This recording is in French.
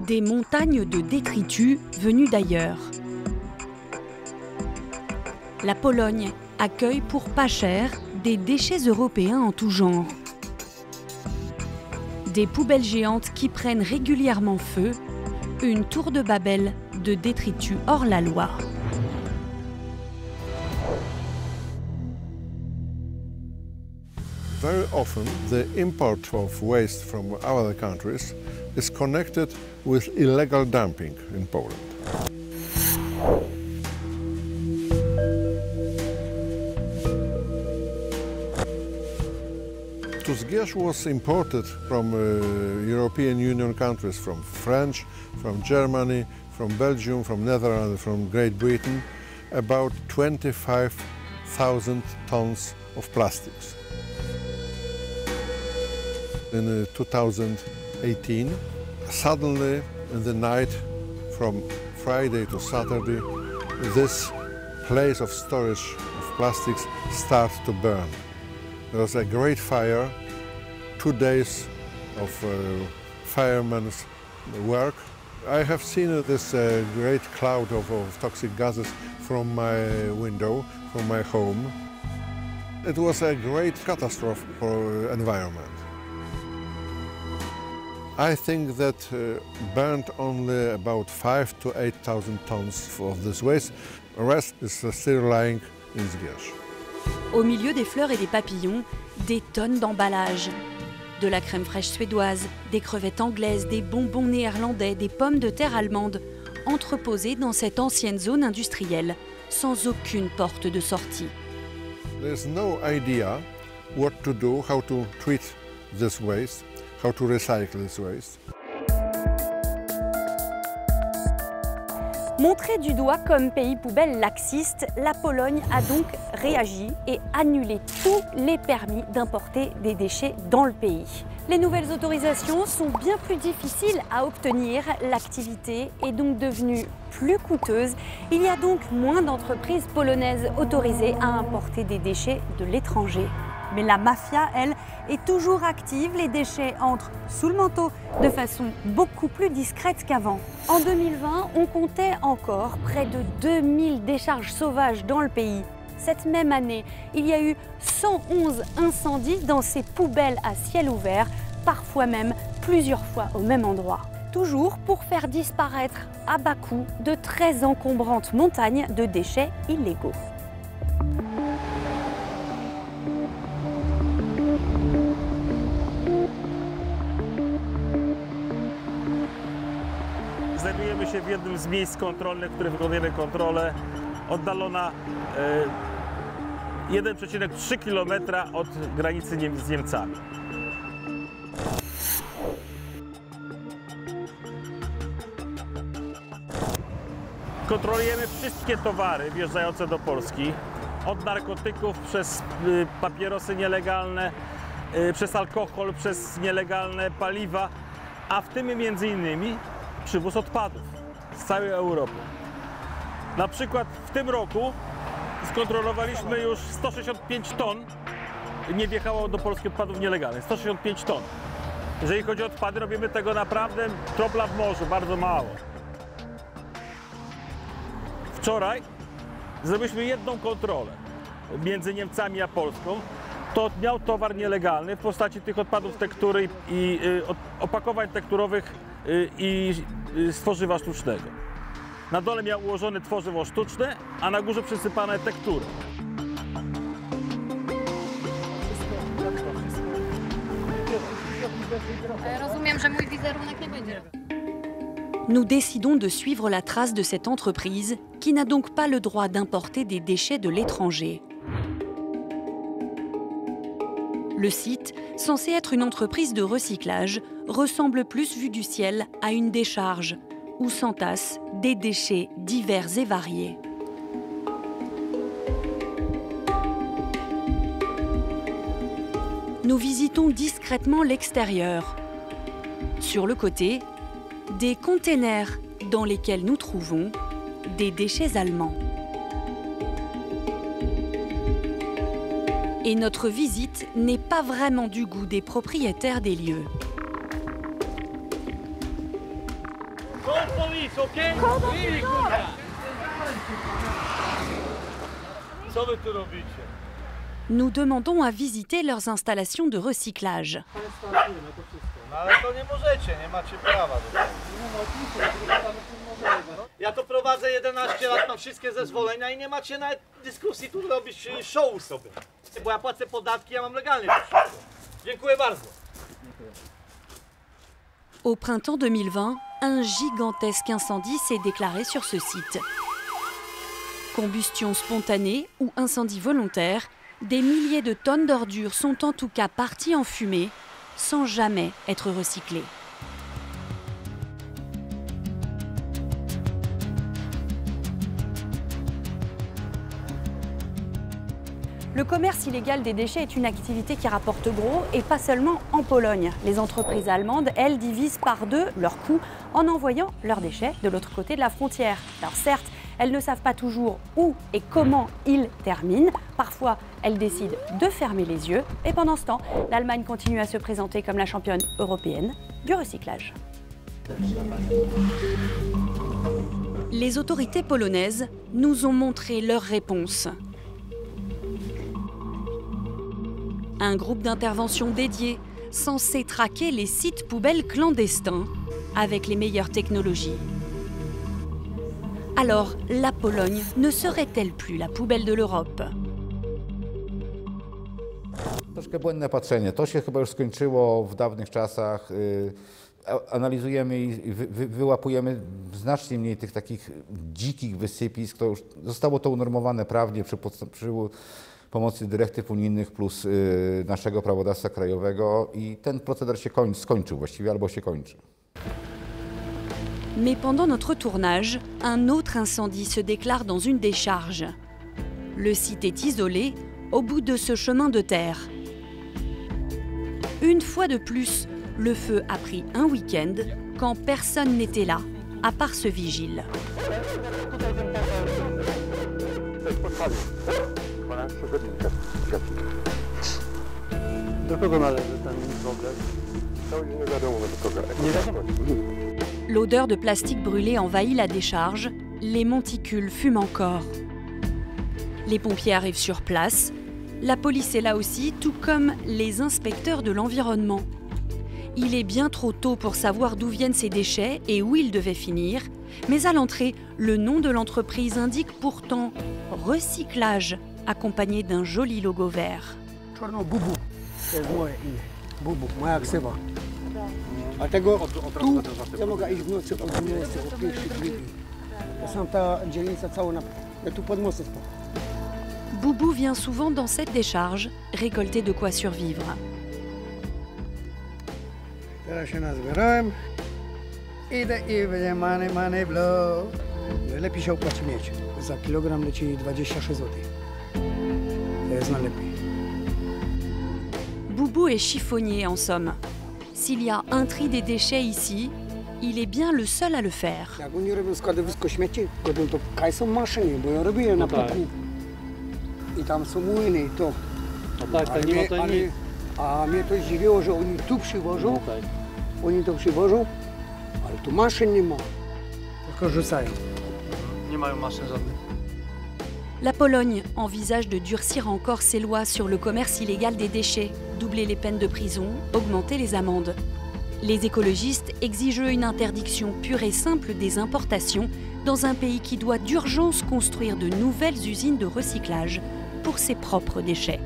des montagnes de détritus venus d'ailleurs. La Pologne accueille pour pas cher des déchets européens en tout genre. Des poubelles géantes qui prennent régulièrement feu, une tour de Babel de détritus hors la loi. Very often, the import of waste from other countries is connected with illegal dumping in Poland. Zgierz was imported from European Union countries, from France, from Germany, from Belgium, from Netherlands, from Great Britain, about 25,000 tons of plastics. In 2018, suddenly in the night from Friday to Saturday, this place of storage of plastics started to burn. There was a great fire, 2 days of firemen's work. I have seen this great cloud of toxic gases from my window, from my home. It was a great catastrophe for environment. I think that burned only about 5,000 to 8,000 tons of this waste. The rest is still lying in Zgierz. Au milieu des fleurs et des papillons, des tonnes d'emballages. De la crème fraîche suédoise, des crevettes anglaises, des bonbons néerlandais, des pommes de terre allemandes, entreposées dans cette ancienne zone industrielle, sans aucune porte de sortie. There's no idea what to do, how to treat this waste, how to recycle this waste. Montrée du doigt comme pays poubelle laxiste, la Pologne a donc réagi et annulé tous les permis d'importer des déchets dans le pays. Les nouvelles autorisations sont bien plus difficiles à obtenir, l'activité est donc devenue plus coûteuse. Il y a donc moins d'entreprises polonaises autorisées à importer des déchets de l'étranger. Mais la mafia, elle, est toujours active. Les déchets entrent sous le manteau de façon beaucoup plus discrète qu'avant. En 2020, on comptait encore près de 2000 décharges sauvages dans le pays. Cette même année, il y a eu 111 incendies dans ces poubelles à ciel ouvert, parfois même plusieurs fois au même endroit. Toujours pour faire disparaître à bas coût de très encombrantes montagnes de déchets illégaux. Znajdujemy się w jednym z miejsc kontrolnych, w których wykonujemy kontrolę, oddalona 1,3 km od granicy z Niemcami. Kontrolujemy wszystkie towary wjeżdżające do Polski, od narkotyków przez papierosy nielegalne, przez alkohol, przez nielegalne paliwa, a w tym m.in. przywóz odpadów z całej Europy. Na przykład w tym roku skontrolowaliśmy już 165 ton, nie wjechało do Polski odpadów nielegalnych, 165 ton. Jeżeli chodzi o odpady, robimy tego naprawdę kropla w morzu, bardzo mało. Wczoraj zrobiliśmy jedną kontrolę między Niemcami a Polską. To miał towar nielegalny w postaci tych odpadów tektury i opakowań tekturowych i tworzywa sztucznego. Na dole miał ułożone tworzywo sztuczne, a na górze przysypane tektury. Rozumiem, że mój wizerunek nie będzie. Nous décidons de suivre la trace de cette entreprise qui n'a donc pas le droit d'importer des déchets de l'étranger. Le site, censé être une entreprise de recyclage, ressemble plus vu du ciel à une décharge où s'entassent des déchets divers et variés. Nous visitons discrètement l'extérieur. Sur le côté, des containers dans lesquels nous trouvons des déchets allemands. Et notre visite n'est pas vraiment du goût des propriétaires des lieux. It's okay? Really, kurwa. Co wy tu robicie? Nous demandons à visiter leurs installations de recyclage. No ale to nie możecie, nie macie prawa do tego. Ja to prowadzę 11 lat, mam wszystkie zezwolenia i nie macie nawet dyskusji tu robić show sobie. Bo ja płacę podatki, ja mam legalnie to wszystko. Dziękuję bardzo. Au printemps 2020, un gigantesque incendie s'est déclaré sur ce site. Combustion spontanée ou incendie volontaire, des milliers de tonnes d'ordures sont en tout cas parties en fumée, sans jamais être recyclées. Le commerce illégal des déchets est une activité qui rapporte gros et pas seulement en Pologne. Les entreprises allemandes, elles, divisent par deux leurs coûts en envoyant leurs déchets de l'autre côté de la frontière. Alors certes, elles ne savent pas toujours où et comment ils terminent. Parfois, elles décident de fermer les yeux. Et pendant ce temps, l'Allemagne continue à se présenter comme la championne européenne du recyclage. Les autorités polonaises nous ont montré leur réponse. Un groupe d'intervention dédié, censé traquer les sites poubelles clandestins avec les meilleures technologies. Alors, la Pologne ne serait-elle plus la poubelle de l'Europe? Troszkę błędne patrzenie. To się chyba już skończyło w dawnych czasach. Analizujemy i wyłapujemy znacznie mniej tych takich dzikich wysypisk. To już zostało to unormowane prawnie przy pomocy dyrektyw unijnych plus naszego prawodawstwa krajowego i ten proceder się skończył właściwie albo się kończy. Mais pendant notre tournage, un autre incendie se déclare dans une décharge. Le site est isolé au bout de ce chemin de terre. Une fois de plus, le feu a pris un week-end quand personne n'était là, à part ce vigile. L'odeur de plastique brûlé envahit la décharge, les monticules fument encore. Les pompiers arrivent sur place, la police est là aussi, tout comme les inspecteurs de l'environnement. Il est bien trop tôt pour savoir d'où viennent ces déchets et où ils devaient finir, mais à l'entrée, le nom de l'entreprise indique pourtant « recyclage » accompagné d'un joli logo vert. Bubu, to jest moje imię. Bubu, moja ksywa. Dlatego tu ja mogę iść w nocy od 21:00. To są ta dzielnica cała, ja tu pod mostem spał. Boubou vient souvent dans cette décharge, récolter de quoi survivre. Teraz się nazbierałem. Idę i będzie money blow. Lepiej się opłaci mieć. Za kilogram leci 26 zł. To jest najlepiej. Boubou est chiffonnier en somme. S'il y a un tri des déchets ici, il est bien le seul à le faire. Jak oni robią składowisko śmieci, robią to kaj są maszyny, bo ja robię na puku. I tam są młyny i to. No tak, tak nie ma to nic. A mnie to zdziwiło, że oni tu przywożą, oni to przywożą, ale tu maszyn nie ma. Tylko rzucają. Nie mają maszyn żadnych. La Pologne envisage de durcir encore ses lois sur le commerce illégal des déchets, doubler les peines de prison, augmenter les amendes. Les écologistes exigent une interdiction pure et simple des importations dans un pays qui doit d'urgence construire de nouvelles usines de recyclage pour ses propres déchets.